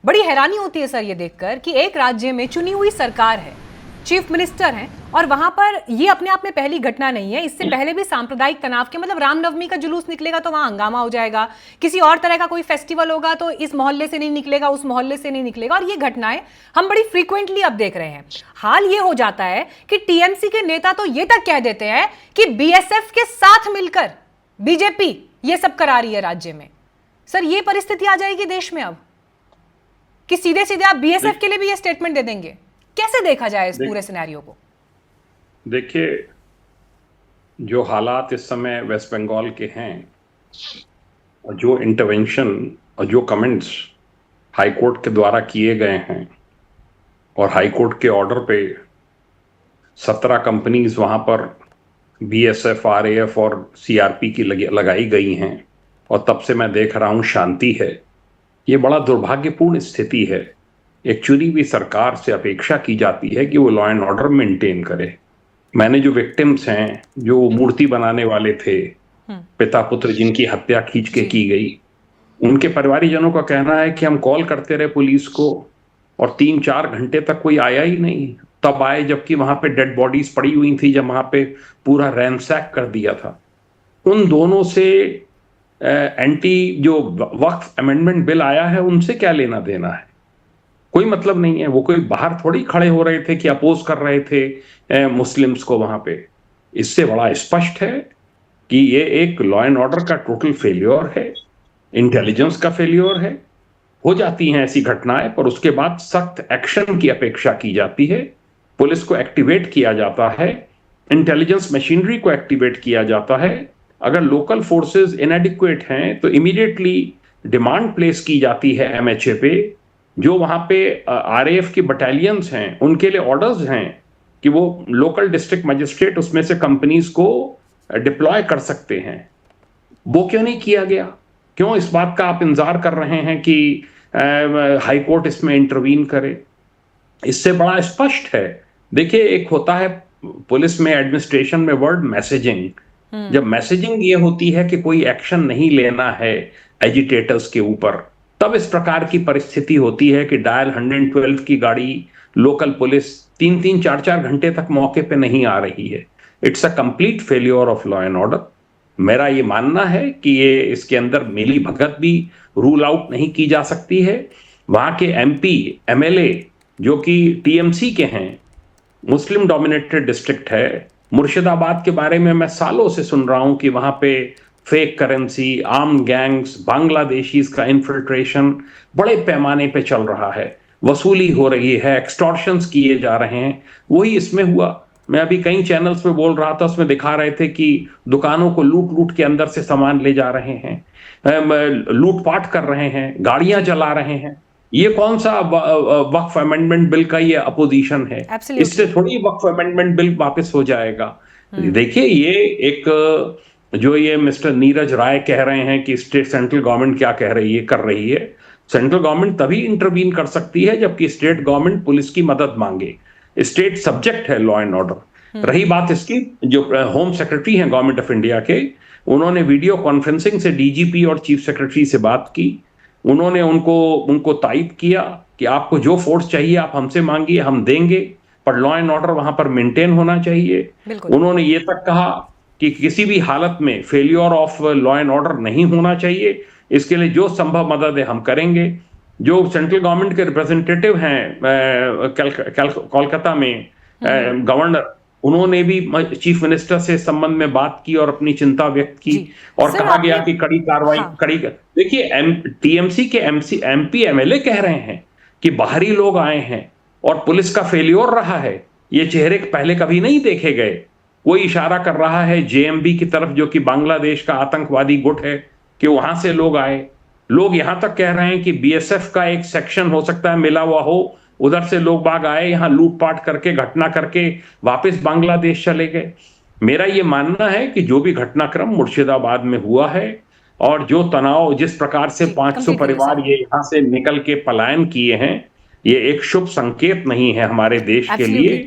बड़ी हैरानी होती है सर ये देखकर कि एक राज्य में चुनी हुई सरकार है, चीफ मिनिस्टर हैं, और वहां पर ये अपने आप में पहली घटना नहीं है। इससे पहले भी सांप्रदायिक तनाव के मतलब रामनवमी का जुलूस निकलेगा तो वहां हंगामा हो जाएगा, किसी और तरह का कोई फेस्टिवल होगा तो इस मोहल्ले से नहीं निकलेगा, उस मोहल्ले से नहीं निकलेगा, और ये घटनाएं हम बड़ी फ्रीक्वेंटली अब देख रहे हैं। हाल ये हो जाता है कि टीएमसी के नेता तो ये तक कह देते हैं कि बीएसएफ के साथ मिलकर बीजेपी ये सब करा रही है राज्य में। सर ये परिस्थिति आ जाएगी देश में अब कि सीधे सीधे आप बीएसएफ के लिए भी ये स्टेटमेंट दे देंगे। कैसे देखा जाए इस पूरे सिनेरियो को? देखिए, जो हालात इस समय वेस्ट बंगाल के हैं और जो इंटरवेंशन और जो कमेंट्स हाई कोर्ट के द्वारा किए गए हैं, और हाई कोर्ट के ऑर्डर पे 17 कंपनीज वहां पर बीएसएफ, आरएएफ और सीआरपी की लगाई गई हैं, और तब से मैं देख रहा हूं शांति है। ये बड़ा दुर्भाग्यपूर्ण स्थिति है। एक चुनी हुई सरकार से अपेक्षा की जाती है कि वो लॉ एंड ऑर्डर मेंटेन करे। मैंने जो विक्टिम्स हैं, जो मूर्ति बनाने वाले थे, पिता पुत्र जिनकी हत्या खींच के की गई, उनके परिवारजनों का कहना है कि हम कॉल करते रहे पुलिस को और 3-4 घंटे तक कोई आया ही नहीं। तब आए जबकि वहां पे डेड बॉडीज पड़ी हुई थी, जब वहां पे पूरा रैंसैक कर दिया था। उन दोनों से एंटी जो वक्फ अमेंडमेंट बिल आया है उनसे क्या लेना देना है? कोई मतलब नहीं है। वो कोई बाहर थोड़ी खड़े हो रहे थे कि अपोज कर रहे थे मुस्लिम्स को वहां पे। इससे बड़ा स्पष्ट है कि ये एक लॉ एंड ऑर्डर का टोटल फेल्योर है, इंटेलिजेंस का फेल्योर है। हो जाती हैं ऐसी घटनाएं, पर उसके बाद सख्त एक्शन की अपेक्षा की जाती है। पुलिस को एक्टिवेट किया जाता है, इंटेलिजेंस मशीनरी को एक्टिवेट किया जाता है। अगर लोकल फोर्सेस इनएडिक्वेट हैं तो इमीडिएटली डिमांड प्लेस की जाती है एमएचए पे। जो वहां पे आरएएफ की बटालियंस हैं उनके लिए ऑर्डर्स हैं कि वो लोकल डिस्ट्रिक्ट मजिस्ट्रेट उसमें से कंपनीज को डिप्लॉय कर सकते हैं। वो क्यों नहीं किया गया? क्यों इस बात का आप इंतजार कर रहे हैं कि हाई कोर्ट इसमें इंटरवीन करे? इससे बड़ा स्पष्ट है। देखिए, एक होता है पुलिस में, एडमिनिस्ट्रेशन में वर्ड मैसेजिंग। जब मैसेजिंग ये होती है कि कोई एक्शन नहीं लेना है एजिटेटर्स के ऊपर, तब इस प्रकार की परिस्थिति होती है कि डायल 112 की गाड़ी, लोकल पुलिस 3-3, 4-4 घंटे तक मौके पे नहीं आ रही है। It's a complete failure of law and order. मेरा ये मानना है कि ये इसके अंदर मिली भगत भी रूल आउट नहीं की जा सकती है। वहां के एमपी, एमएलए जो कि टीएमसी के हैं, मुस्लिम डोमिनेटेड डिस्ट्रिक्ट है। मुर्शिदाबाद के बारे में मैं सालों से सुन रहा हूं कि वहां पे fake currency, arm gangs, Bangladeshis का इन्फिल्ट्रेशन बड़े पैमाने पे चल रहा है, वसूली हो रही है, एक्सटॉर्शंस किए जा रहे हैं। वही इसमें हुआ। मैं अभी कई चैनल्स पे बोल रहा था, उसमें दिखा रहे थे कि दुकानों को लूट लूट के अंदर से सामान ले जा रहे हैं, लूटपाट कर रहे हैं, गाड़ियां जला रहे हैं। ये कौन सा वक्फ अमेंडमेंट बिल का ये अपोजिशन है? इससे थोड़ी वक्फ अमेंडमेंट बिल वापस हो जाएगा। देखिए, ये एक जो ये मिस्टर नीरज राय कह रहे हैं कि स्टेट सेंट्रल गवर्नमेंट क्या कह रही है, कर रही है। सेंट्रल गवर्नमेंट तभी इंटरवीन कर सकती है जबकि स्टेट गवर्नमेंट पुलिस की मदद मांगे। स्टेट सब्जेक्ट है लॉ एंड ऑर्डर। रही बात इसकी, जो होम सेक्रेटरी हैं गवर्नमेंट ऑफ इंडिया के, उन्होंने वीडियो कॉन्फ्रेंसिंग से डीजीपी और चीफ सेक्रेटरी से बात की। उन्होंने उनको तायद किया कि आपको जो फोर्स चाहिए आप हमसे मांगिए, हम देंगे, पर लॉ एंड ऑर्डर वहां पर मेंटेन होना चाहिए। उन्होंने ये तक कहा कि किसी भी हालत में failure of law and order नहीं होना चाहिए। इसके लिए जो संभव मदद है हम करेंगे। जो सेंट्रल गवर्नमेंट के रिप्रेजेंटेटिव हैं कोलकाता में, गवर्नर, उन्होंने भी चीफ मिनिस्टर से इस संबंध में बात की और अपनी चिंता व्यक्त की, और कहा गया कि कड़ी कार्रवाई कड़ी। देखिए, टीएमसी के एमपी एमएलए कह रहे हैं कि बाहरी लोग आए हैं और पुलिस का फेलियर रहा है। ये चेहरे पहले कभी नहीं देखे गए। कोई इशारा कर रहा है जेएमबी की तरफ, जो कि बांग्लादेश का आतंकवादी गुट है, कि वहां से लोग आए। लोग यहां तक कह रहे हैं कि बीएसएफ का एक सेक्शन हो सकता है मिला हुआ हो, उधर से लोग बाग आए, यहां लूटपाट करके, घटना करके वापस बांग्लादेश चले गए। मेरा ये मानना है कि जो भी घटनाक्रम मुर्शिदाबाद में हुआ है और जो तनाव, जिस प्रकार से 500 परिवार ये यहां से निकल के पलायन किए हैं, ये एक शुभ संकेत नहीं है हमारे देश के लिए।